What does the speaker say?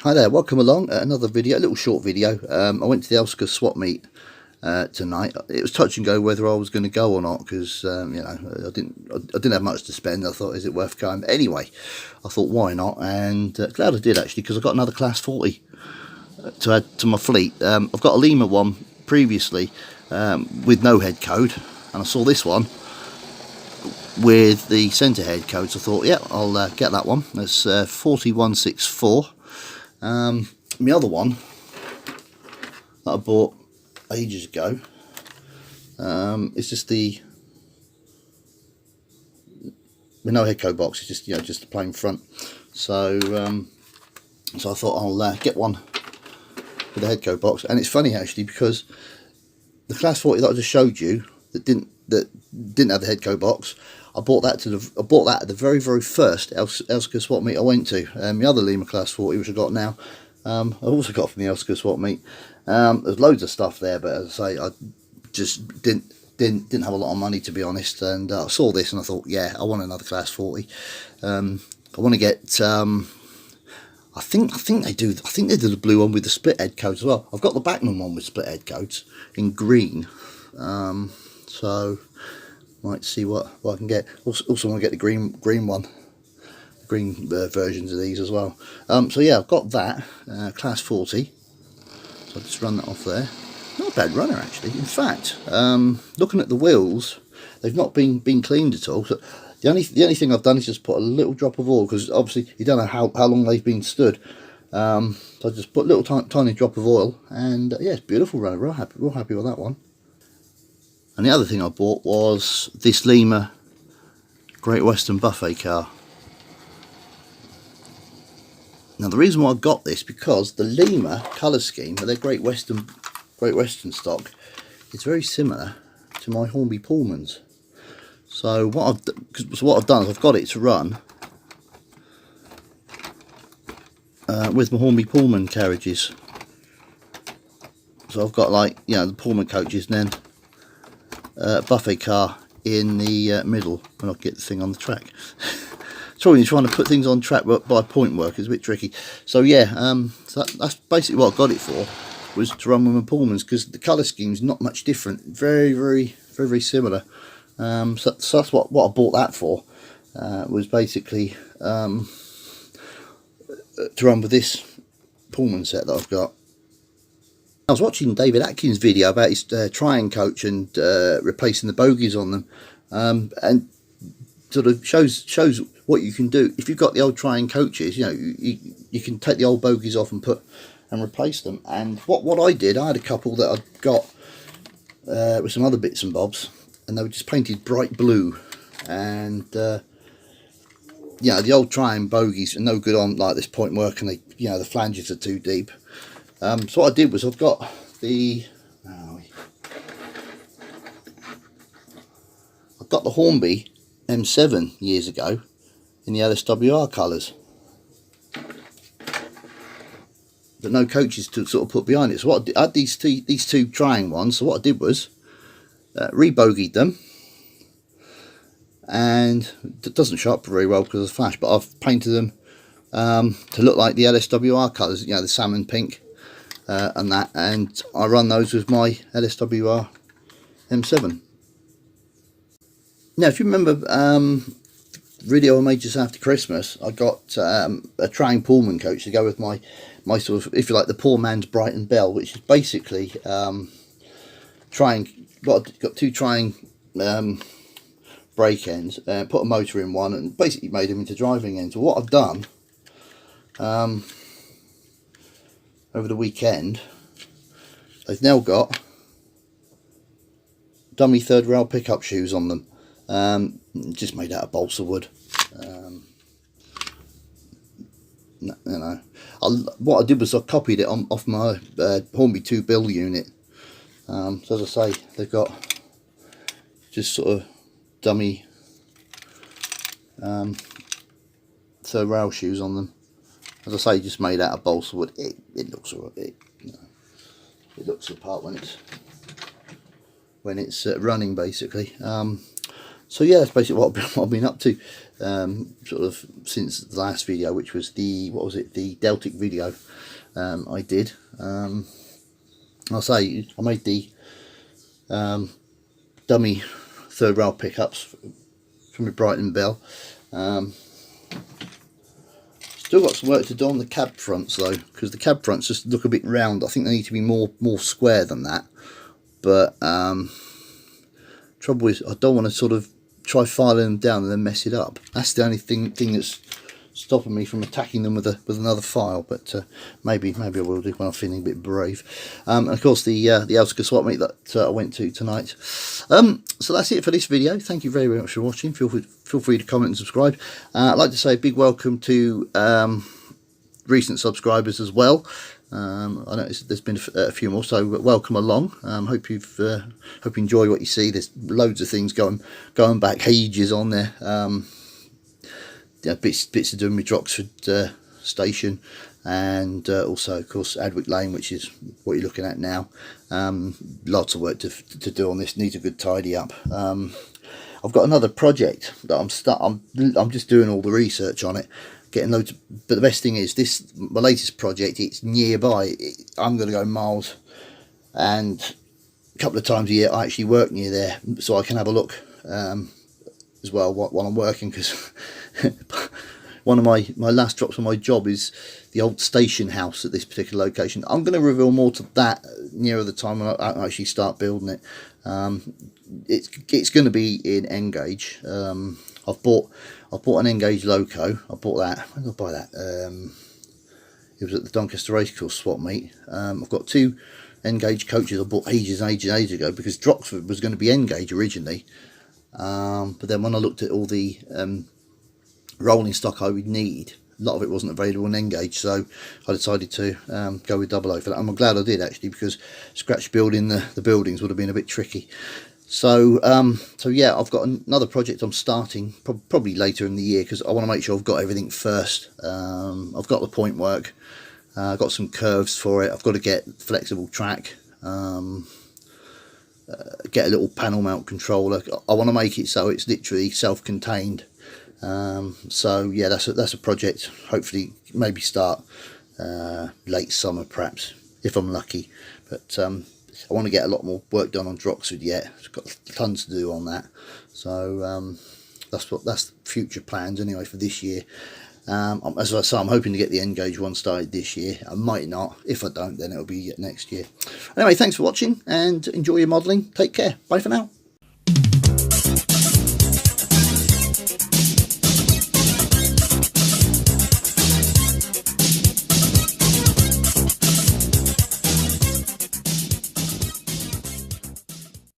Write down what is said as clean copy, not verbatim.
Hi there, welcome along. Another video, a little short video. I went to the Elsecar swap meet tonight. It was touch and go whether I was going to go or not because you know, I didn't have much to spend. I thought, is it worth going? But anyway, I thought, why not? And glad I did actually, because I got another class 40 to add to my fleet. I've got a Lima one previously with no head code, and I saw this one with the centre head code, so I thought, yeah, I'll get that one. That's 4164. My other one that I bought ages ago, it's just the with no head code box. It's just, you know, just a plain front. So so I thought I'll get one with a head code box. And it's funny actually, because the class 40 that I just showed you that didn't have the head code box, I bought that at the very first Elsecar swap meet I went to. My other Lima class 40, which I got now, I also got from the Elsecar swap meet. There's loads of stuff there, but as I say, I just didn't have a lot of money, to be honest. And I saw this and I thought, yeah, I want another class 40. I want to get. I think they do the blue one with the split head codes as well. I've got the Bachmann one with split head codes in green. So might see what I can get. Also want to get the green one, green versions of these as well. So yeah, I've got that class 40. So I'll just run that off there. Not a bad runner actually. In fact, looking at the wheels, they've not been cleaned at all. So the only thing I've done is just put a little drop of oil, because obviously you don't know how long they've been stood. So I just put a little tiny drop of oil, and yeah, it's beautiful runner. Real happy with that one. And the other thing I bought was this Lima Great Western buffet car. Now the reason why I got this, because the Lima colour scheme with their Great Western stock is very similar to my Hornby Pullmans. So what I've done is I've got it to run with my Hornby Pullman carriages. So I've got, like, you know, the Pullman coaches, and then buffet car in the middle when I get the thing on the track. So when you're trying to put things on track by point work, it's a bit tricky. So yeah, so that's basically what I got it for, was to run with my Pullmans, because the colour scheme's not much different. Very similar. So that's what I bought that for. Was basically to run with this Pullman set that I've got. I was watching David Atkins' video about his trying coach and replacing the bogies on them, and sort of shows what you can do if you've got the old trying coaches. You know, you can take the old bogies off and replace them. And what I did, I had a couple that I'd got with some other bits and bobs, and they were just painted bright blue. And you know, the old trying bogies are no good on like this point work, and you know, the flanges are too deep. So what I did was, I've got the Hornby M7 years ago in the LSWR colours, but no coaches to sort of put behind it. So what I had these two trying ones. So what I did was re-bogied them, and it doesn't show up very well because of the flash, but I've painted them to look like the LSWR colours, you know, the salmon pink. And I run those with my LSWR M7. Now, if you remember the video I made just after Christmas, I got a trying Pullman coach to go with my sort of, if you like, the poor man's Brighton Bell, which is basically trying. Got two trying brake ends, put a motor in one, and basically made them into driving ends. So what I've done over the weekend, they've now got dummy third rail pickup shoes on them, just made out of balsa wood. You know, what I did was I copied it off my Hornby 2 Bill unit. So as I say, they've got just sort of dummy third rail shoes on them. As I say, just made out of balsa wood. It looks alright. You know, it looks the part when it's running, basically. So yeah, that's basically what I've been up to. sort of since the last video, which was the, what was it, the Deltic video I did. I'll say I made the dummy third rail pickups from a Brighton Bell. Still got some work to do on the cab fronts though, because the cab fronts just look a bit round. I think they need to be more square than that. But trouble is, I don't want to sort of try filing them down and then mess it up. That's the only thing that's stopping me from attacking them with another file. But maybe I will do when I'm feeling a bit brave. And of course the Elsecar swap meet that I went to tonight. So that's it for this video. Thank you very much for watching. Feel free to comment and subscribe. I'd like to say a big welcome to recent subscribers as well. I know there's been a few more, so welcome along. Hope you enjoy what you see. There's loads of things going back ages on there. Yeah, bits to do with Droxford station, and also of course Adwick Lane, which is what you're looking at now. Lots of work to do on this. Needs a good tidy up. I've got another project that I'm just doing all the research on it, getting loads but the best thing is this, my latest project, it's nearby. I'm going to go miles, and a couple of times a year I actually work near there, so I can have a look as well while I'm working, because one of my last drops on my job is the old station house at this particular location. I'm going to reveal more to that nearer the time when I actually start building it. It's going to be in N-gauge. I've bought an N-gauge loco. I bought that. When did I buy that? It was at the Doncaster Racecourse swap meet. I've got two N-gauge coaches I bought ages ago, because Droxford was going to be N-gauge originally. But then when I looked at all the rolling stock I would need, a lot of it wasn't available in N-gauge, so I decided to go with 00 for that. And I'm glad I did, actually, because scratch building the buildings would have been a bit tricky. So so yeah, I've got another project I'm starting probably later in the year, because I want to make sure I've got everything first. I've got the point work, I've got some curves for it, I've got to get flexible track, get a little panel mount controller. I want to make it so it's literally self-contained. So yeah, that's a project. Hopefully maybe start late summer perhaps, if I'm lucky. But I want to get a lot more work done on Droxford yet. I've got tons to do on that. So that's future plans anyway for this year. As I say, I'm hoping to get the N-gauge one started this year. I might not. If I don't, then it'll be next year. Anyway, thanks for watching, and enjoy your modelling. Take care. Bye for now.